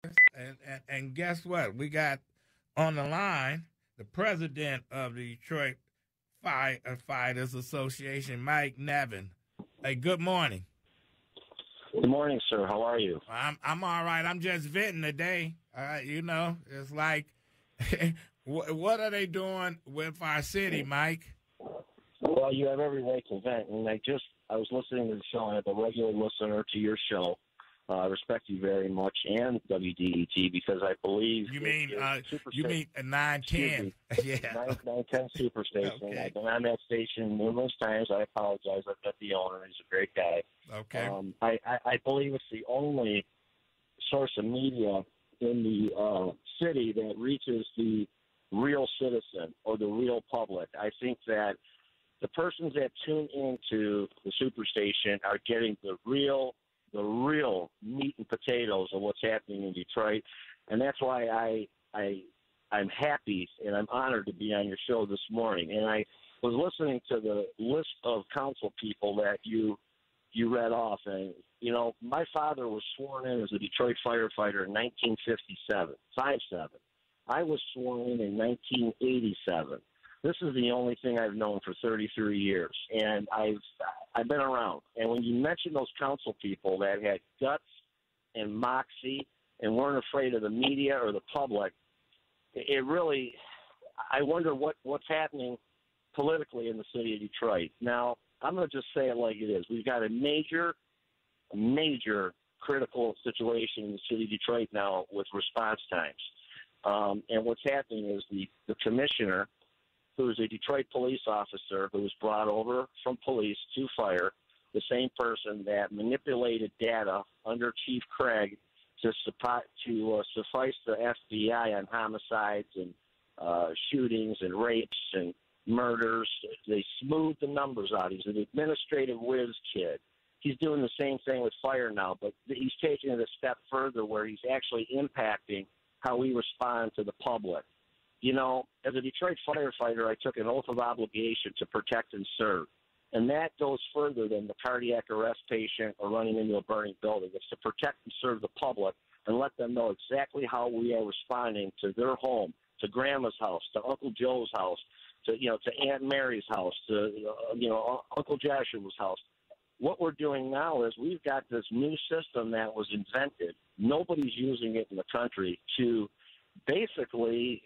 And guess what? We got on the line the president of the Detroit Fighters Association, Mike Nevin. Hey, good morning. Good morning, sir. How are you? I'm all right. I'm just venting today. It's like, what are they doing with our city, Mike? Well, you have every right to vent, and I was listening to the show, and I'm a regular listener to your show. I respect you very much, and WDET, because I believe you mean 910? Yeah, 910 Superstation. Okay. I've been on that station numerous times. I apologize. I've met the owner. He's a great guy. Okay. I believe it's the only source of media in the city that reaches the real citizen or the real public. I think that the persons that tune into the Superstation are getting the real meat and potatoes of what's happening in Detroit, and that's why I'm happy and I'm honored to be on your show this morning. And I was listening to the list of council people that you read off, and my father was sworn in as a Detroit firefighter in 1957, 57. I was sworn in 1987. This is the only thing I've known for 33 years, and I've been around. And when you mention those council people that had guts and moxie and weren't afraid of the media or the public, it really, I wonder what's happening politically in the city of Detroit. Now, I'm going to just say it like it is. We've got a major critical situation in the city of Detroit now with response times. And what's happening is the commissioner, who is a Detroit police officer who was brought over from police to fire, the same person that manipulated data under Chief Craig to suffice the FBI on homicides and shootings and rapes and murders. They smoothed the numbers out. He's an administrative whiz kid. He's doing the same thing with fire now, but he's taking it a step further where he's actually impacting how we respond to the public. As a Detroit firefighter, I took an oath of obligation to protect and serve. And that goes further than the cardiac arrest patient or running into a burning building. It's to protect and serve the public and let them know exactly how we are responding to their home, to Grandma's house, to Uncle Joe's house, to Aunt Mary's house, to Uncle Joshua's house. What we're doing now is we've got this new system that was invented. Nobody's using it in the country to basically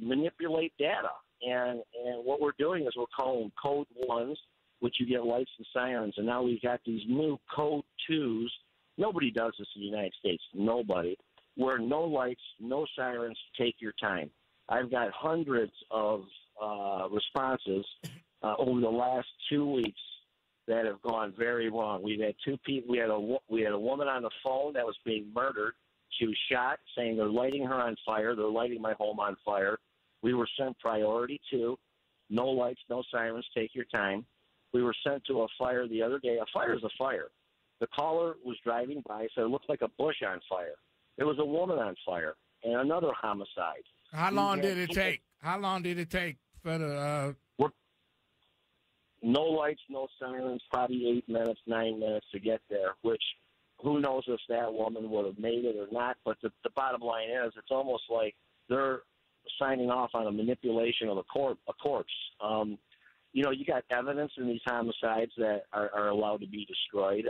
manipulate data. And what we're doing is we're calling code 1s, which you get lights and sirens, and now we've got these new code 2s. Nobody does this in the United States, nobody, where no lights, no sirens, take your time. I've got hundreds of responses over the last 2 weeks that have gone very wrong. We've had two people. We had a woman on the phone that was being murdered. She was shot, saying they're lighting her on fire. They're lighting my home on fire. We were sent priority 2, no lights, no sirens, take your time. We were sent to a fire the other day. A fire is a fire. The caller was driving by, said it looked like a bush on fire. There was a woman on fire and another homicide. How long did it take? How long did it take for the? No lights, no sirens, probably 8 minutes, 9 minutes to get there, which who knows if that woman would have made it or not. But the bottom line is it's almost like they're signing off on a manipulation of a corpse. You got evidence in these homicides that are allowed to be destroyed.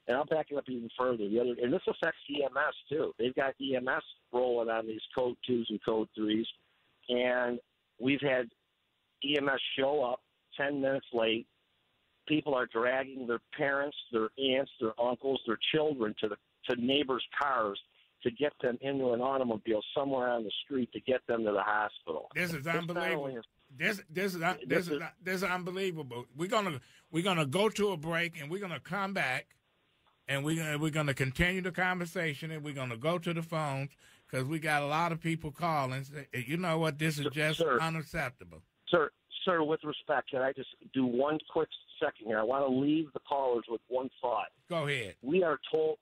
And I'll back it up even further. And this affects EMS, too. They've got EMS rolling on these code 2s and code 3s. And we've had EMS show up 10 minutes late. People are dragging their parents, their aunts, their uncles, their children to neighbors' cars to get them into an automobile somewhere on the street to get them to the hospital. This is unbelievable. This is unbelievable. We're gonna go to a break and we're gonna come back and we're gonna continue the conversation and we're gonna go to the phones because we got a lot of people calling. You know what? This is just unacceptable. Sir, with respect, can I just do one quick second here? I want to leave the callers with one thought. Go ahead. We are told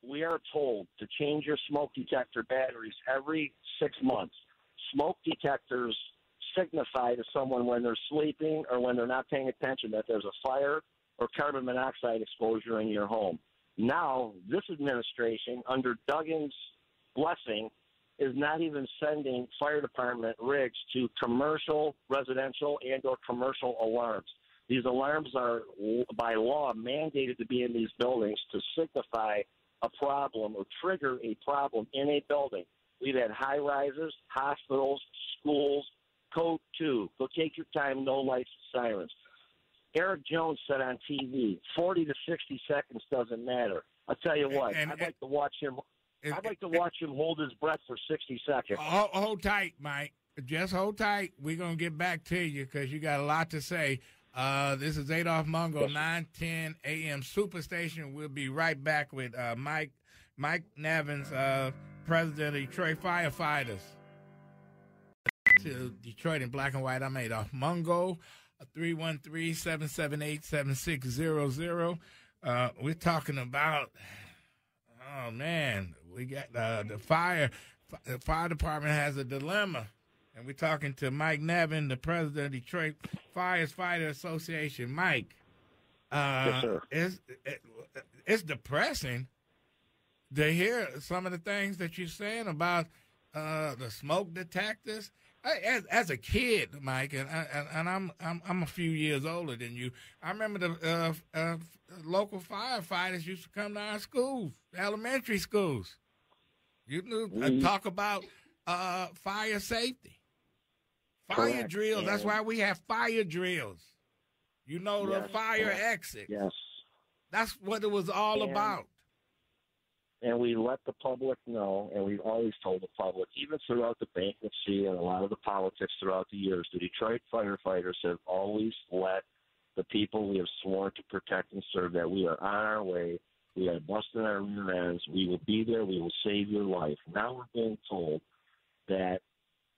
to change your smoke detector batteries every 6 months. Smoke detectors signify to someone when they're sleeping or when they're not paying attention that there's a fire or carbon monoxide exposure in your home. Now, this administration, under Duggan's blessing is not even sending fire department rigs to commercial, residential, and or commercial alarms. These alarms are, by law, mandated to be in these buildings to signify a problem or trigger a problem in a building. We've had high-rises, hospitals, schools, code 2. Go take your time, no lights, sirens. Eric Jones said on TV, 40 to 60 seconds doesn't matter. I'll tell you what, I'd like to watch him. I'd like to watch him hold his breath for 60 seconds. Hold tight, Mike. Just hold tight. We're going to get back to you because you got a lot to say. This is Adolph Mungo, 9:10 a.m. Superstation. We'll be right back with Mike Nevins, President of Detroit Firefighters. To Detroit in black and white, I'm Adolph Mungo, 313-778-7600. We're talking about, oh, man, we got the fire department has a dilemma. And we're talking to Mike Nevin, the president of Detroit Firefighter Association. Mike, yes, sir. It's depressing to hear some of the things that you're saying about the smoke detectors. As a kid, Mike, and I'm a few years older than you. I remember the local firefighters used to come to our schools, elementary schools. You knew talk about fire safety. Fire Correct. drills. That's why we have fire drills. You know, the fire exit. Yes. That's what it was all about. And we let the public know, and we've always told the public, even throughout the bankruptcy and a lot of the politics throughout the years, the Detroit firefighters have always let the people we have sworn to protect and serve that we are on our way. We are busting our rear ends. We will be there. We will save your life. Now we're being told that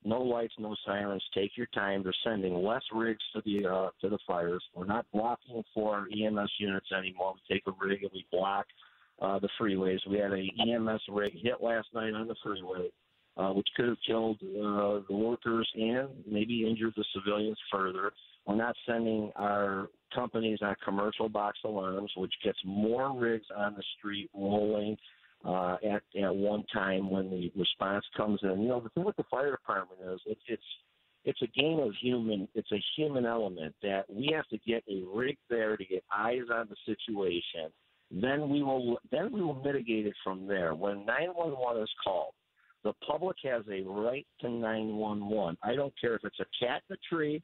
no lights, no sirens. Take your time. They're sending less rigs to the fires. We're not blocking for EMS units anymore. We take a rig and we block the freeways. We had an EMS rig hit last night on the freeway, which could have killed the workers and maybe injured the civilians further. We're not sending our companies on commercial box alarms, which gets more rigs on the street rolling at one time when the response comes in. You know, the thing with the fire department is it's a game of human. It's a human element that we have to get a rig there to get eyes on the situation. Then we will mitigate it from there. When 911 is called, the public has a right to 911. I don't care if it's a cat in a tree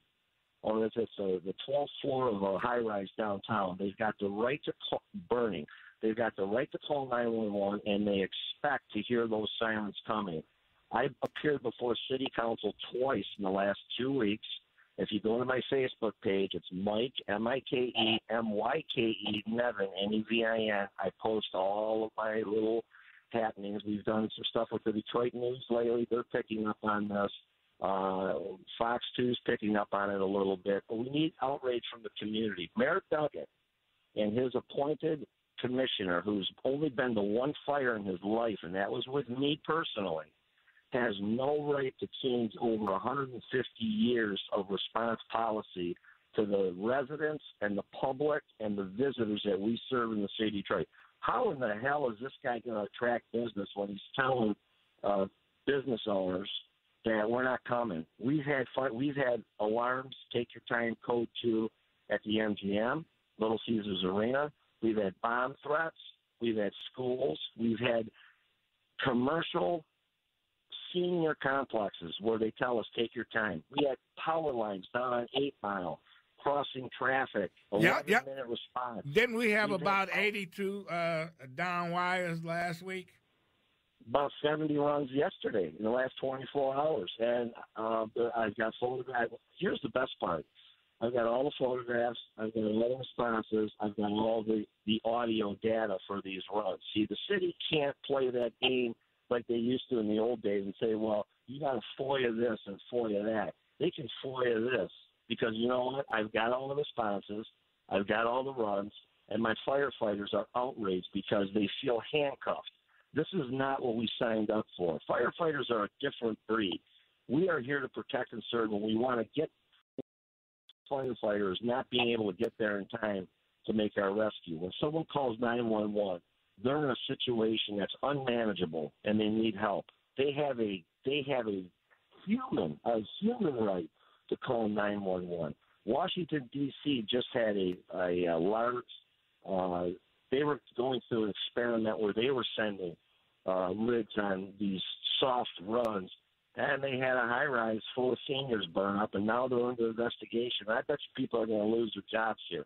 or if it's the 12th floor of a high-rise downtown. They've got the right to call burning. They've got the right to call 911, and they expect to hear those sirens coming. I've appeared before city council twice in the last 2 weeks. If you go to my Facebook page, it's Mike, M-I-K-E-M-Y-K-E, Nevin, N-E-V-I-N. I post all of my little happenings. We've done some stuff with the Detroit News lately. They're picking up on this. Fox 2's picking up on it a little bit. But we need outrage from the community. Mayor Duggan and his appointed commissioner, who's only been to one fire in his life, and that was with me personally, has no right to change over 150 years of response policy to the residents and the public and the visitors that we serve in the city of Detroit. How in the hell is this guy going to attract business when he's telling business owners that we're not coming? We've had alarms, take your time, code 2 at the MGM, Little Caesars Arena. We've had bomb threats. We've had schools. We've had commercial senior complexes where they tell us, take your time. We had power lines down on 8 Mile, crossing traffic, 11-minute response. Didn't we have about 82 down wires last week? About 70 runs yesterday in the last 24 hours. And I've got photographs. Here's the best part. I've got all the photographs. I've got all the responses. I've got all the audio data for these runs. See, the city can't play that game like they used to in the old days and say, well, you got to FOIA this and FOIA that. They can FOIA this because, you know what, I've got all the responses, I've got all the runs, and my firefighters are outraged because they feel handcuffed. This is not what we signed up for. Firefighters are a different breed. We are here to protect and serve, and we want to get firefighters not being able to get there in time to make our rescue. When someone calls 911, they're in a situation that's unmanageable and they need help. They have a human right to call 911. Washington D.C. just had a large. They were going through an experiment where they were sending lids on these soft runs, and they had a high-rise full of seniors burn up, and now they're under investigation. I bet you people are going to lose their jobs here.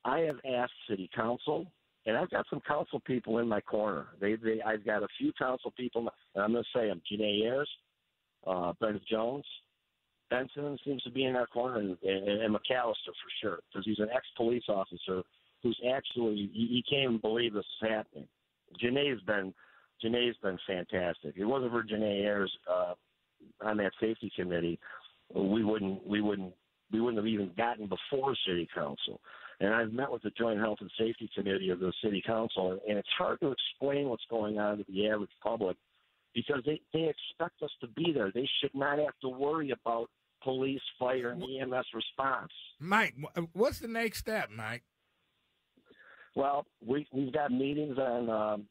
I have asked City Council, and I've got some council people in my corner. I've got a few council people, and I'm going to say them: Janae Ayers, Brenda Jones, Benson seems to be in our corner, and McAllister for sure, because he's an ex-police officer who's actually, you can't even believe this is happening. Janae's been fantastic. If it wasn't for Janae Ayers on that safety committee, we wouldn't have even gotten before City Council. And I've met with the Joint Health and Safety Committee of the City Council, and it's hard to explain what's going on to the average public because they expect us to be there. They should not have to worry about police, fire, and EMS response. Mike, what's the next step, Mike? Well, we've got meetings on.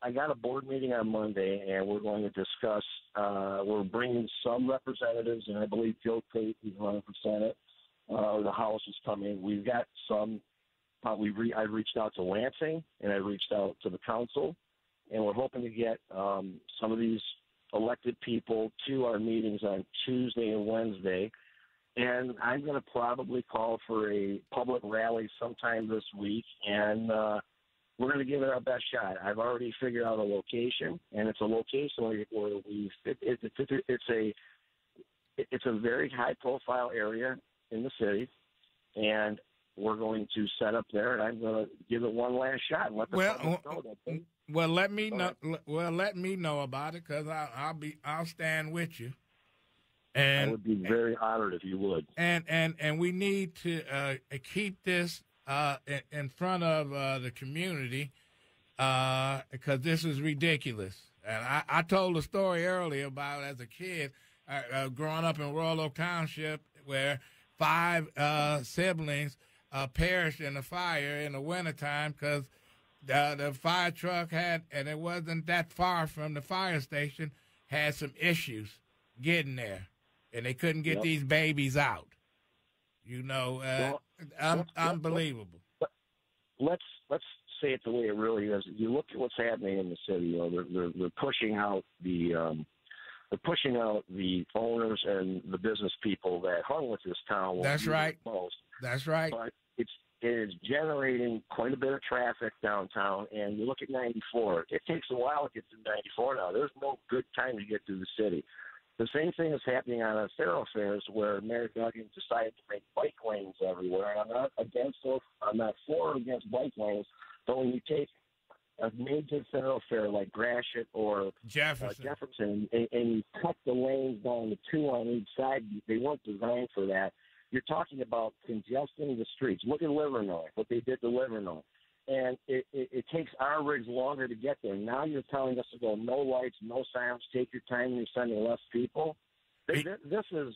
I got a board meeting on Monday, and we're going to discuss. We're bringing some representatives, and I believe Joe Tate is running for Senate. The House is coming. We've got some. I've reached out to Lansing, and I reached out to the council, and we're hoping to get some of these elected people to our meetings on Tuesday and Wednesday. And I'm going to probably call for a public rally sometime this week, and we're going to give it our best shot. I've already figured out a location, and it's a location where it's a very high-profile area in the city, and we're going to set up there, and I'm going to give it one last shot and let the public know that. Well, let me know. Well, let me know about it because I'll stand with you. And I would be very honored if you would. And we need to keep this in front of the community because this is ridiculous. And I told a story earlier about as a kid growing up in Royal Oak Township where 5 siblings perished in a fire in the wintertime because the fire truck and it wasn't that far from the fire station, had some issues getting there. And they couldn't get these babies out. Unbelievable. Let's say it the way it really is. You look at what's happening in the city. They're pushing out the owners and the business people that hung with this town. That's right. That's right. But it is generating quite a bit of traffic downtown. And you look at 94. It takes a while to get through 94 now. There's no good time to get through the city. The same thing is happening on our thoroughfares where Mayor Duggan decided to make bike lanes everywhere. I'm not for or against bike lanes, but when you take a major thoroughfare like Gratiot or Jefferson and you cut the lanes down to 2 on each side, they weren't designed for that. You're talking about congesting the streets. Look at Livernois, what they did to Livernois. And it takes our rigs longer to get there. Now you're telling us to go no lights, no sounds, take your time, and you're sending less people. This is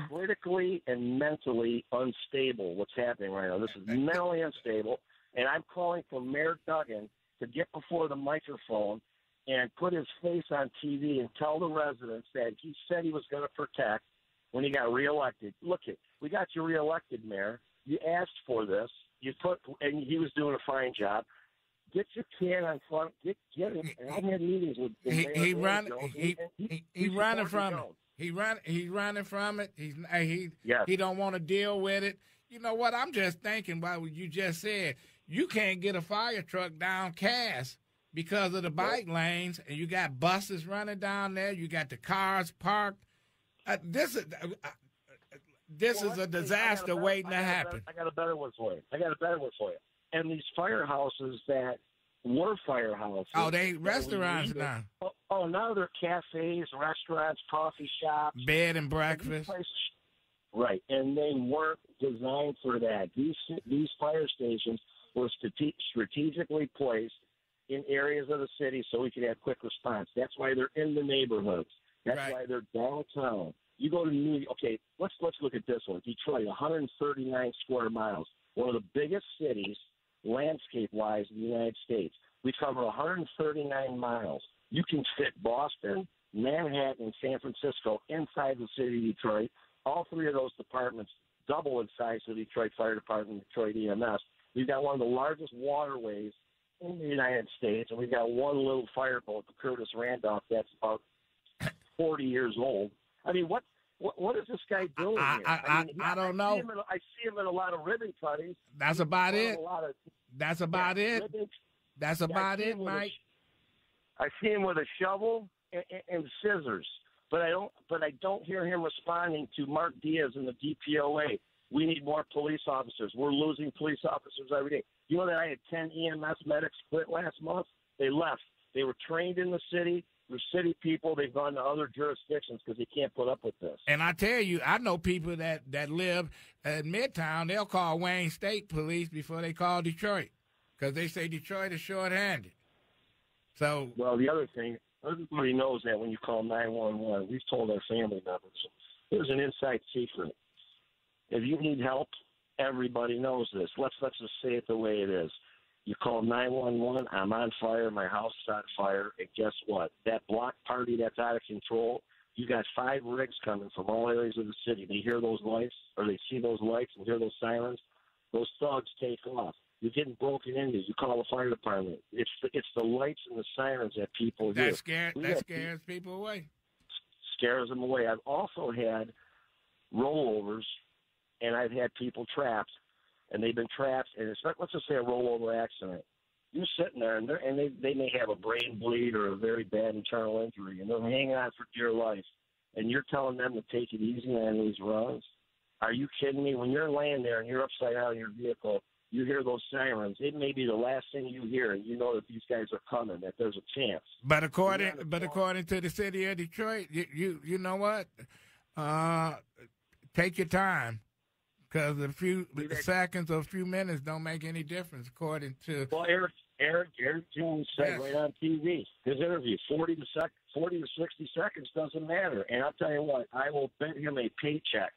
critically and mentally unstable, what's happening right now. This is mentally unstable, and I'm calling for Mayor Duggan to get before the microphone and put his face on TV and tell the residents that he said he was going to protect when he got reelected. Look, we got you reelected, Mayor. You asked for this. And he was doing a fine job. Get your can on front. Get it. And I've had meetings with. He's running from it. He's running from it. He don't want to deal with it. You know what? I'm just thinking about what you just said. You can't get a fire truck down Cass because of the bike lanes, and you got buses running down there. You got the cars parked. This is a disaster waiting to happen. I got a better one for you. And these firehouses that were firehouses. Oh, they restaurants now. Oh, now they're cafes, restaurants, coffee shops. Bed and breakfast. Right, and they weren't designed for that. These fire stations were strategically placed in areas of the city so we could have quick response. That's why they're in the neighborhoods. That's why they're downtown. You go to New York. Okay, let's look at this one. Detroit, 139 square miles, one of the biggest cities landscape-wise in the United States. We cover 139 miles. You can fit Boston, Manhattan, and San Francisco inside the city of Detroit. All three of those departments double in size to the Detroit Fire Department, Detroit EMS. We've got one of the largest waterways in the United States, and we've got one little fireboat, the Curtis Randolph, that's about 40 years old. I mean, what is this guy doing here? I don't know. I see him in a lot of ribbon cuttings. That's about it. That's about it. That's about it, Mike. I see him with a shovel and scissors, but I don't hear him responding to Mark Diaz and the DPOA. We need more police officers. We're losing police officers every day. You know that I had 10 EMS medics quit last month? They left. They were trained in the city. They're city people. They've gone to other jurisdictions because they can't put up with this. And I tell you, I know people that live at Midtown. They'll call Wayne State Police before they call Detroit because they say Detroit is short-handed. So, well, the other thing, everybody knows that when you call 911, we've told our family members, there's an inside secret. If you need help, everybody knows this. Let's just say it the way it is. You call 911, I'm on fire, my house is on fire, and guess what? That block party that's out of control, you got 5 rigs coming from all areas of the city. They hear those lights, or they see those lights and hear those sirens. Those thugs take off. You're getting broken into. You call the fire department. It's the lights and the sirens that people hear. That scares people away. Scares them away. I've also had rollovers, and I've had people trapped, and they've been trapped. And let's just say a rollover accident. You're sitting there, and they may have a brain bleed or a very bad internal injury, and they're hanging on for dear life. And you're telling them to take it easy on these runs? Are you kidding me? When you're laying there and you're upside down in your vehicle, you hear those sirens. It may be the last thing you hear, and you know that these guys are coming, that there's a chance. But according to the city of Detroit, you know what? Take your time, because a few seconds or a few minutes don't make any difference, according to. Well, Eric Jones said right on TV, his interview, 40 to 60 seconds doesn't matter. And I'll tell you what, I will bet him a paycheck.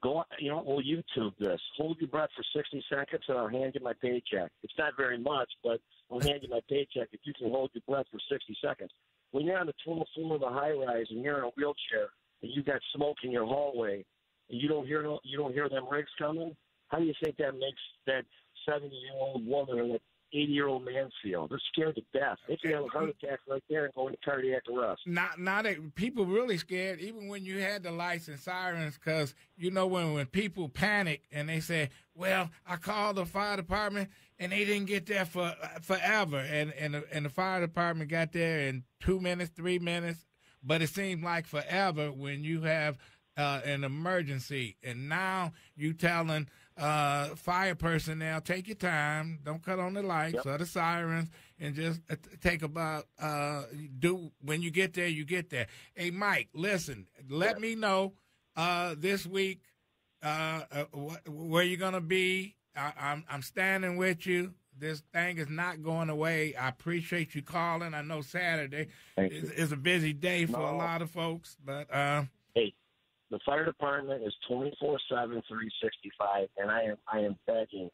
Go, we'll YouTube this. Hold your breath for 60 seconds, and I'll hand you my paycheck. It's not very much, but I'll hand you my paycheck if you can hold your breath for 60 seconds. When you're on the 12th floor of a high-rise and you're in a wheelchair and you got smoke in your hallway and you don't hear them rigs coming, how do you think that makes that 70-year-old woman or that 80-year-old man feel? They're scared to death. They can have a heart attack right there and go into cardiac arrest. Not that people really scared, even when you had the lights and sirens, because when people panic and they say, "Well, I called the fire department and they didn't get there for forever," and the fire department got there in 2 minutes, 3 minutes, but it seems like forever when you have an emergency, and now you telling fire personnel, take your time, don't cut on the lights or the sirens, and just take about when you get there, you get there. Hey, Mike, listen, let me know this week where you're gonna be. I'm standing with you. This thing is not going away. I appreciate you calling. I know Saturday is a busy day for a lot of folks, but hey. The fire department is 24/7, 365, and I am begging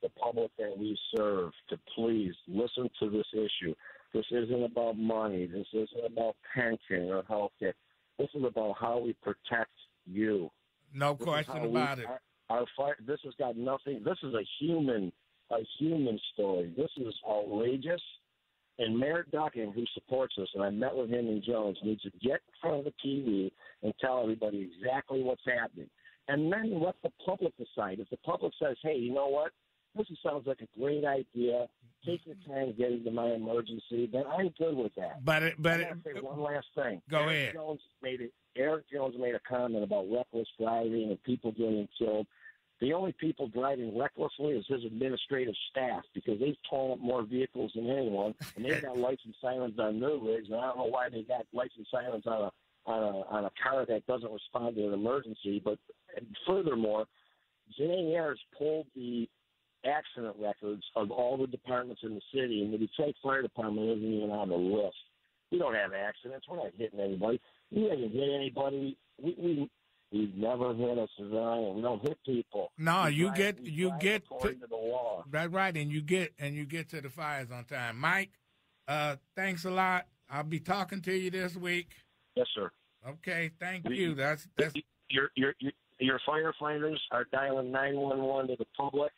the public that we serve to please listen to this issue. This isn't about money. This isn't about pension or health care. This is about how we protect you. No question about it. Our fire. This has got nothing. This is a human story. This is outrageous. And Mayor Duckin, who supports us, and I met with him in Jones, needs to get in front of the TV and tell everybody exactly what's happening. And then let the public decide. If the public says, hey, you know what, this sounds like a great idea, take your time getting to my emergency, then I'm good with that. But say one last thing. Go ahead. Eric Jones made a comment about reckless driving and people getting killed. The only people driving recklessly is his administrative staff, because they've torn up more vehicles than anyone, and they've got lights and sirens on their rigs, and I don't know why they got lights and sirens on a car that doesn't respond to an emergency. But furthermore, Jane Ayers pulled the accident records of all the departments in the city, and the Detroit Fire Department isn't even on the list. We don't have accidents. We're not hitting anybody. We haven't hit anybody. We've never hit a civilian. We don't hit people. No, you get according to the law. That's right, and you get to the fires on time. Mike, thanks a lot. I'll be talking to you this week. Yes, sir. Okay, thank you. That's your firefighters are dialing 911 to the public.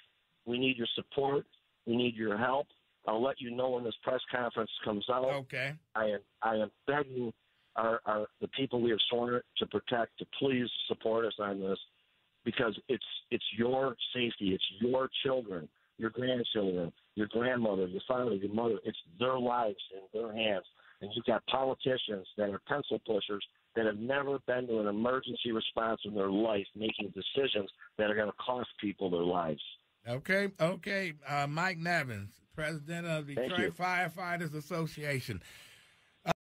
We need your support. We need your help. I'll let you know when this press conference comes out. Okay. I am begging the people we have sworn to protect to please support us on this, because it's your safety. It's your children, your grandchildren, your grandmother, your father, your mother. It's their lives in their hands. And you've got politicians that are pencil pushers that have never been to an emergency response in their life, making decisions that are going to cost people their lives. Okay. Mike Nevin, president of the Detroit Firefighters Association.